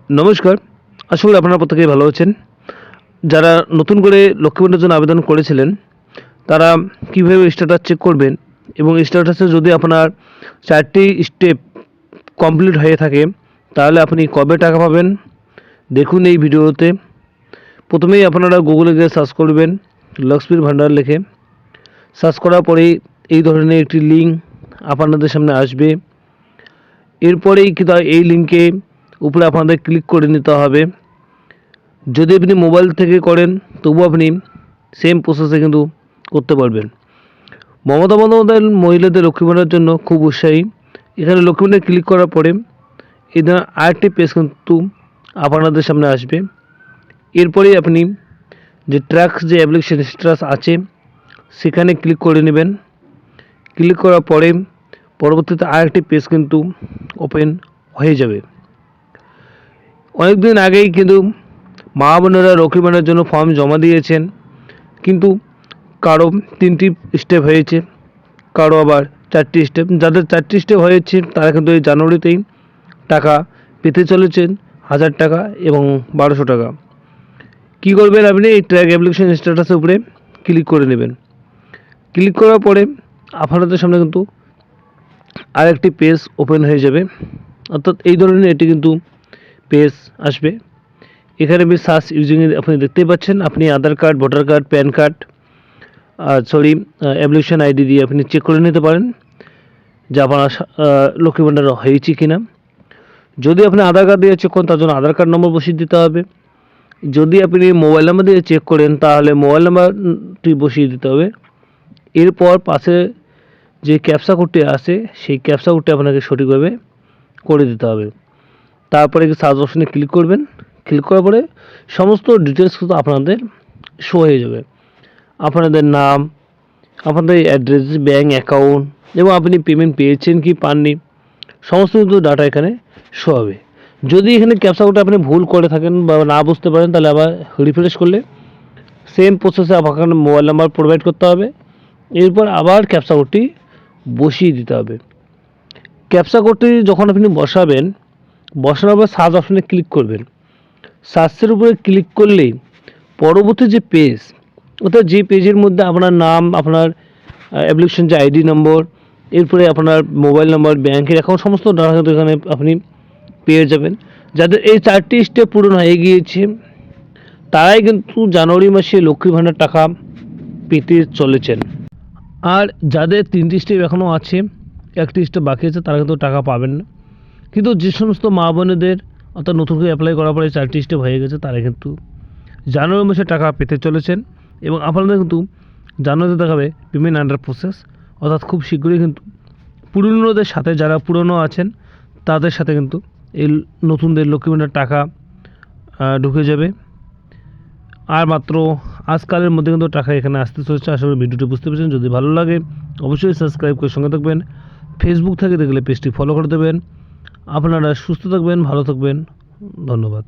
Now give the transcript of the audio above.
নমস্কার। আসলে আপনারা প্রত্যেকেই ভালো আছেন। যারা নতুন করে লক্ষ্মী ভান্ডারের জন্য আবেদন করেছিলেন, তারা কীভাবে স্ট্যাটাস চেক করবেন এবং স্ট্যাটাসে যদি আপনার ৪ টি স্টেপ কমপ্লিট হয়ে থাকে, তাহলে আপনি কবে টাকা পাবেন, দেখুন এই ভিডিওতে। প্রথমেই আপনারা গুগলে গিয়ে সার্চ করবেন লক্ষ্মীর ভান্ডার লিখে। সার্চ করার পরেই এই ধরনের একটি লিঙ্ক আপনাদের সামনে আসবে। এরপরেই কিন্তু এই লিঙ্কে উপরে আপনাদের ক্লিক করে নিতে হবে। যদি আপনি মোবাইল থেকে করেন তবুও আপনি সেম প্রসেসে কিন্তু করতে পারবেন। মমতা বন্দ্যোপাধ্যায় মহিলাদের লক্ষ্মী ভান্ডারের জন্য খুব উৎসাহী। এখানে লক্ষ্মী ভান্ডারে ক্লিক করার পরে এই ধরনের আরেকটি পেজ কিন্তু আপনাদের সামনে আসবে। এরপরেই আপনি যে ট্র্যাক যে অ্যাপ্লিকেশন স্ট্যাটাস আছে সেখানে ক্লিক করে নেবেন। ক্লিক করার পরে পরবর্তীতে আরেকটি পেজ কিন্তু ওপেন হয়ে যাবে। অনেকদিন আগেই কিন্তু মা বোনেরা লক্ষ্মী ভান্ডারের জন্য ফর্ম জমা দিয়েছেন, কিন্তু কারো 3টি স্টেপ হয়েছে, কারো আবার 4টি স্টেপ। যাদের 4টি স্টেপ হয়েছে তারা কিন্তু এই জানুয়ারিতেই টাকা পেতে চলেছেন, 1000 টাকা এবং 1200 টাকা। কী করবেন, আপনি এই ট্র্যাক অ্যাপ্লিকেশন স্ট্যাটাসের উপরে ক্লিক করে নেবেন। ক্লিক করার পরে আপনাদের সামনে কিন্তু আরেকটি পেজ ওপেন হয়ে যাবে, অর্থাৎ এই ধরনের এটি কিন্তু পেজ আসবে। এখানে আমি সার্চ ইউজিং আপনি দেখতেই পাচ্ছেন, আপনি Aadhaar card, voter card, PAN card application ID দিয়ে আপনি চেক করে নিতে পারেন যে আপনার লক্ষ্মী ভান্ডার হয়েছে কিনা। যদি আপনি আধার কার্ড দিয়ে চেক করেন তার জন্য আধার কার্ড নম্বর বসিয়ে দিতে হবে। যদি আপনি মোবাইল নাম্বার দিয়ে চেক করেন তাহলে মোবাইল নাম্বারটি বসিয়ে দিতে হবে। এরপর পাশে যে ক্যাপচা কোডটি আছে সেই ক্যাপচা কোডটি আপনাকে সঠিকভাবে করে দিতে হবে। তারপরে সার্চ অপশনে ক্লিক করবেন। ক্লিক করার পরে সমস্ত ডিটেলস কিন্তু আপনাদের শো হয়ে যাবে। আপনাদের নাম, আপনাদের অ্যাড্রেস, ব্যাঙ্ক অ্যাকাউন্ট এবং আপনি পেমেন্ট পেয়েছেন কি পাননি, সমস্ত কিন্তু ডাটা এখানে শো হবে। যদি এখানে ক্যাপচা কোডটা আপনি ভুল করে থাকেন বা না বুঝতে পারেন তাহলে আবার রিফ্রেশ করলে সেম প্রসেসে আপনাকে মোবাইল নাম্বার প্রোভাইড করতে হবে। এরপর আবার ক্যাপচা কোডটি বসিয়ে দিতে হবে। ক্যাপচা কোডটি যখন আপনি বসানোর পর সার্চ অপশনে ক্লিক করবেন। সার্চের উপরে ক্লিক করলেই পরবর্তী যে পেজ, অর্থাৎ যে পেজের মধ্যে আপনার নাম, আপনার অ্যাপ্লিকেশন যে আইডি নম্বর, এরপরে আপনার মোবাইল নাম্বার, ব্যাঙ্কের অ্যাকাউন্ট, সমস্ত ডাটা কিন্তু এখানে আপনি পেয়ে যাবেন। যাদের এই 4টি স্টেপ পূরণ হয়ে গিয়েছে তারাই কিন্তু জানুয়ারি মাসে লক্ষ্মী ভান্ডার টাকা পেতে চলেছেন। আর যাদের 3টি স্টেপ এখনও আছে, 1টি স্টেপ বাকি আছে, তারা কিন্তু টাকা পাবেন না। কিন্তু যে সমস্ত মা বোনেদের অর্থাৎ নতুন করে অ্যাপ্লাই করার পরে 4টি স্টেপ হয়ে গেছে তারা কিন্তু জানুয়ারি মাসে টাকা পেতে চলেছেন এবং আপনাদের কিন্তু জানুয়ারিতে দেখাবে পেমেন্ট আন্ডার প্রসেস, অর্থাৎ খুব শীঘ্রই কিন্তু পুরনোদের সাথে, যারা পুরনো আছেন তাদের সাথে কিন্তু এই নতুনদের লক্ষ্মী ভান্ডার টাকা ঢুকে যাবে। আর মাত্র আজকালের মধ্যে কিন্তু টাকা এখানে আসতে চলেছে। আশা করি ভিডিওটি বুঝতে পেরেছেন। যদি ভালো লাগে অবশ্যই সাবস্ক্রাইব করে সঙ্গে থাকবেন। ফেসবুক থেকে দেখলে পেজটি ফলো করে দেবেন। আপনারা সুস্থ থাকবেন, ভালো থাকবেন। ধন্যবাদ।